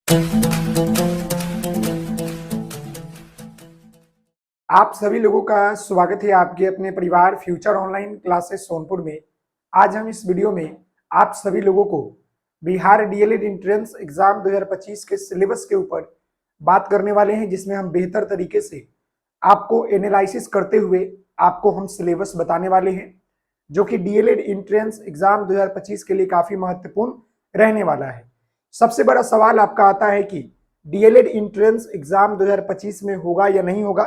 आप सभी लोगों का स्वागत है आपके अपने परिवार फ्यूचर ऑनलाइन क्लासेस सोनपुर में। आज हम इस वीडियो में आप सभी लोगों को बिहार डीएलएड एंट्रेंस एग्जाम 2025 के सिलेबस के ऊपर बात करने वाले हैं, जिसमें हम बेहतर तरीके से आपको एनालिसिस करते हुए आपको हम सिलेबस बताने वाले हैं, जो कि डीएलएड एंट्रेंस एग्जाम 2025 के लिए काफी महत्वपूर्ण रहने वाला है। सबसे बड़ा सवाल आपका आता है कि डीएलएड एंट्रेंस एग्जाम 2025 में होगा या नहीं होगा,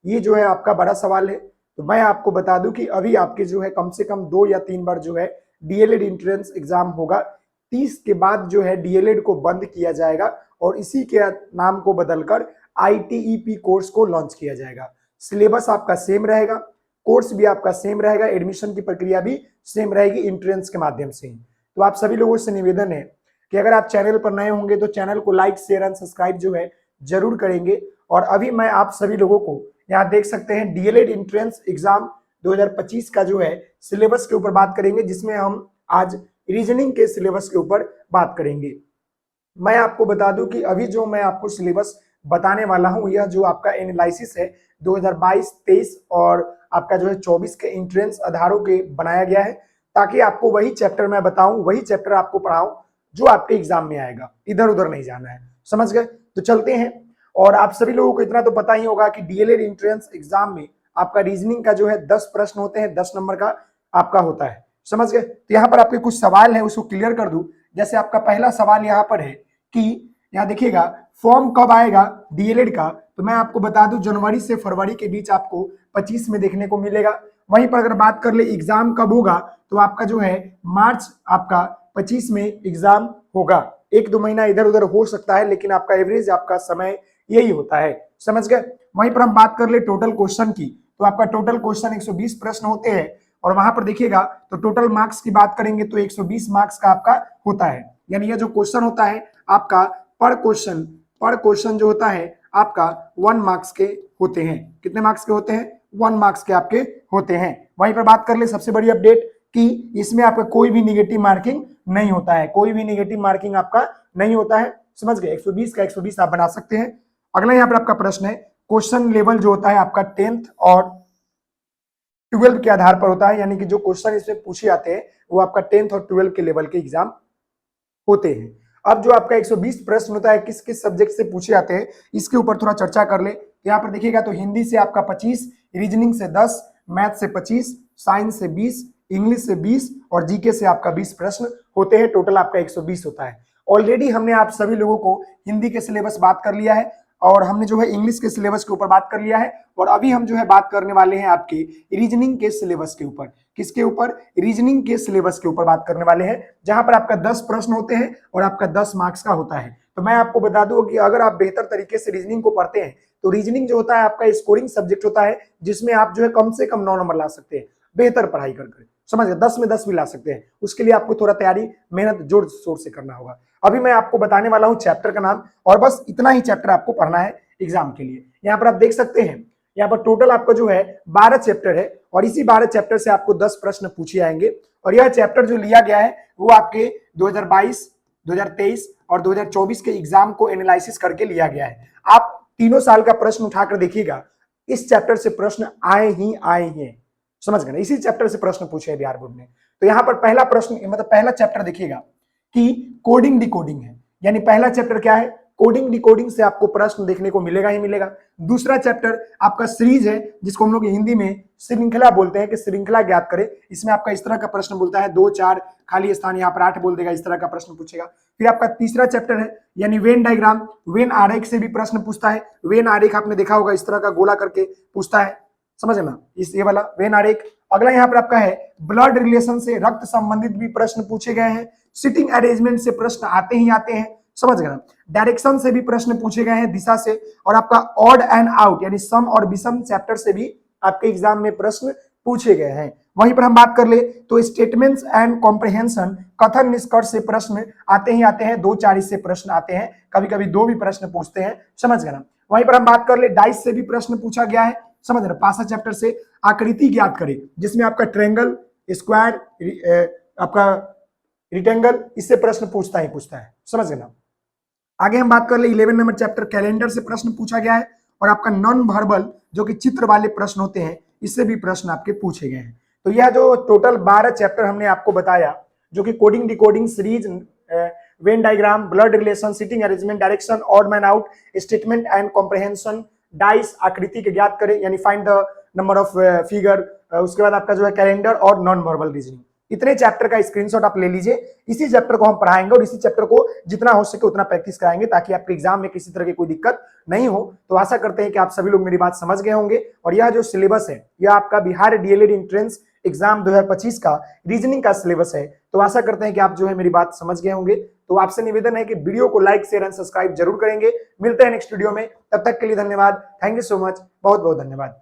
ये जो है आपका बड़ा सवाल है। तो मैं आपको बता दूं कि अभी आपके जो है कम से कम 2 या 3 बार जो है डीएलएड एंट्रेंस एग्जाम होगा। 30 के बाद जो है डीएलएड को बंद किया जाएगा और इसी के नाम को बदलकर आईटीईपी कोर्स को लॉन्च किया जाएगा। सिलेबस आपका सेम रहेगा, कोर्स भी आपका सेम रहेगा, एडमिशन की प्रक्रिया भी सेम रहेगी एंट्रेंस के माध्यम से। तो आप सभी लोगों से निवेदन है कि अगर आप चैनल पर नए होंगे तो चैनल को लाइक शेयर एंड सब्सक्राइब जो है जरूर करेंगे। और अभी मैं आप सभी लोगों को यहाँ देख सकते हैं डीएलएड एंट्रेंस एग्जाम 2025 का जो है सिलेबस के ऊपर बात करेंगे, जिसमें हम आज रीजनिंग के सिलेबस के ऊपर बात करेंगे। मैं आपको बता दूं कि अभी जो मैं आपको सिलेबस बताने वाला हूं, यह जो आपका एनालिसिस है 2022, 23 और आपका जो है 24 के एंट्रेंस आधारों के बनाया गया है, ताकि आपको वही चैप्टर मैं बताऊं, वही चैप्टर आपको पढ़ाऊं जो आपके एग्जाम में आएगा, इधर उधर नहीं जाना है। समझ गए? तो चलते हैं। और आप सभी लोगों को इतना तो पता ही होगा कि डीएलएड एंट्रेंस एग्जाम में आपका रीजनिंग का जो है 10 प्रश्न होते हैं, 10 नंबर का आपका होता है। समझ गए? तो यहाँ पर आपके कुछ सवाल है, उसको क्लियर कर दूं। जैसे आपका पहला सवाल यहाँ पर है कि यहाँ देखिएगा फॉर्म कब आएगा डीएलएड का, तो मैं आपको बता दूं जनवरी से फरवरी के बीच आपको 25 में देखने को मिलेगा। वहीं पर अगर बात कर ले एग्जाम कब होगा, तो आपका जो है मार्च आपका 25 में एग्जाम होगा। 1-2 महीना इधर उधर हो सकता है, लेकिन आपका एवरेज आपका समय यही होता है। समझ गए? वहीं पर हम बात कर ले टोटल क्वेश्चन की, तो आपका टोटल क्वेश्चन 120 प्रश्न होते हैं। और वहां पर देखिएगा तो टोटल मार्क्स की बात करेंगे तो 120 मार्क्स का आपका होता है। यानी ये जो क्वेश्चन होता है आपका पर क्वेश्चन जो होता है आपका 1 मार्क्स के होते हैं। कितने मार्क्स के होते हैं? 1 मार्क्स के आपके होते हैं। वहीं पर बात कर ले सबसे बड़ी अपडेट कि इसमें आपका कोई भी निगेटिव मार्किंग नहीं होता है, कोई भी निगेटिव मार्किंग आपका नहीं होता है। समझ गए? 120 का 120 आप बना सकते हैं। अगला यहाँ पर आपका प्रश्न है, क्वेश्चन लेवल जो होता है आपका 10th और 12 के आधार पर होता है। यानी कि जो क्वेश्चन इसमें पूछे जाते हैं वो आपका 10th और 12 के लेवल के एग्जाम होते हैं। अब जो आपका 120 प्रश्न होता है किस किस सब्जेक्ट से पूछे जाते हैं, इसके ऊपर थोड़ा चर्चा कर ले। यहाँ पर देखिएगा तो हिंदी से आपका 25, रीजनिंग से 10, मैथ से 25, साइंस से 20, इंग्लिश से 20 और जीके से आपका 20 प्रश्न होते हैं। टोटल आपका 120 होता है। ऑलरेडी हमने आप सभी लोगों को हिंदी के सिलेबस बात कर लिया है और हमने जो है इंग्लिश के सिलेबस के ऊपर बात कर लिया है। और अभी हम जो है बात करने वाले हैं आपके रीजनिंग के सिलेबस के ऊपर। किसके ऊपर? रीजनिंग के सिलेबस के ऊपर बात करने वाले हैं, जहां पर आपका 10 प्रश्न होते हैं और आपका 10 मार्क्स का होता है। तो मैं आपको बता दूं कि अगर आप बेहतर तरीके से रीजनिंग को पढ़ते हैं तो रीजनिंग जो होता है आपका स्कोरिंग सब्जेक्ट होता है, जिसमें आप जो है कम से कम 9 नंबर ला सकते हैं बेहतर पढ़ाई करके। समझ गए? 10 में 10 भी ला सकते हैं। उसके लिए आपको थोड़ा तैयारी मेहनत जोर शोर से करना होगा। अभी मैं आपको बताने वाला हूं चैप्टर का नाम, और बस इतना ही चैप्टर आपको पढ़ना है एग्जाम के लिए। यहाँ पर आप देख सकते हैं, यहाँ पर टोटल आपका जो है 12 चैप्टर है और इसी 12 चैप्टर से आपको 10 प्रश्न पूछे जाएंगे। और यह चैप्टर जो लिया गया है वो आपके 2022, 2023 और 2024 के एग्जाम को एनालिसिस करके लिया गया है। आप तीनों साल का प्रश्न उठाकर देखिएगा, इस चैप्टर से प्रश्न आए ही आए हैं। समझ गए? इसी चैप्टर से प्रश्न पूछे हैं बिहार बोर्ड ने। तो यहाँ पर पहला प्रश्न मतलब पहला चैप्टर देखिएगा कि कोडिंग डिकोडिंग है। यानी पहला चैप्टर क्या है? कोडिंग डिकोडिंग से आपको प्रश्न देखने को मिलेगा ही मिलेगा। दूसरा चैप्टर आपका सीरीज है, जिसको हम लोग हिंदी में श्रृंखला बोलते हैं कि श्रृंखला ज्ञात करें। इसमें आपका इस तरह का प्रश्न बोलता है 2, 4 खाली स्थान, यहाँ पर 8 बोल देगा, इस तरह का प्रश्न पूछेगा। फिर आपका तीसरा चैप्टर है यानी वेन डायग्राम, वेन आरेख से भी प्रश्न पूछता है। वेन आरेख आपने देखा होगा, इस तरह का गोला करके पूछता है। समझ ना? इस ये वाला वेन आरेख। अगला यहाँ पर आपका है ब्लड रिलेशन से, रक्त संबंधित भी प्रश्न पूछे गए हैं। सिटिंग अरेंजमेंट से प्रश्न आते ही आते हैं। समझ गए ना? डायरेक्शन से भी प्रश्न पूछे गए हैं, दिशा से। और आपका ऑड एंड आउट यानी सम और विषम चैप्टर से भी आपके एग्जाम में प्रश्न पूछे गए हैं। वहीं पर हम बात कर ले तो स्टेटमेंट्स एंड कॉम्प्रिहेंशन, कथन निष्कर्ष से प्रश्न आते ही आते हैं। 2, 4 इससे प्रश्न आते हैं, कभी कभी 2 भी प्रश्न पूछते हैं। समझ गए ना? वहीं पर हम बात कर ले डाइस से भी प्रश्न पूछा गया है। समझ रहे? पासा चैप्टर से आकृति ज्ञात करें, जिसमें आपका ट्रायंगल, स्क्वायर, आपका रिटेंगल, इससे प्रश्न पूछता है। समझ गए ना? आगे हम बात कर ले 11 नंबर चैप्टर कैलेंडर से प्रश्न पूछा गया है और आपका नॉन वर्बल जो कि चित्र वाले प्रश्न होते हैं इससे भी प्रश्न आपके पूछे गए हैं। तो यह जो टोटल 12 चैप्टर हमने आपको बताया जो कि coding decoding series, Venn diagram, blood relation, sitting arrangement, direction, odd man out, statement and comprehension, dice आकृति के ज्ञात करें यानी find the number of figure, उसके बाद आपका जो है कैलेंडर और नॉन वर्बल रीजनिंग, इतने चैप्टर का स्क्रीनशॉट आप ले लीजिए। इसी चैप्टर को हम पढ़ाएंगे और इसी चैप्टर को जितना हो सके उतना प्रैक्टिस कराएंगे ताकि आपके एग्जाम में किसी तरह की कोई दिक्कत नहीं हो। तो आशा करते हैं कि आप सभी लोग मेरी बात समझ गए होंगे और यह जो सिलेबस है यह आपका बिहार डीएलएड एंट्रेंस एग्जाम 2025 का रीजनिंग का सिलेबस है। तो आशा करते हैं कि आप जो है मेरी बात समझ गए होंगे। तो आपसे निवेदन है कि वीडियो को लाइक शेयर एंड सब्सक्राइब जरूर करेंगे। मिलते हैं नेक्स्ट वीडियो में, तब तक के लिए धन्यवाद। थैंक यू सो मच, बहुत बहुत धन्यवाद।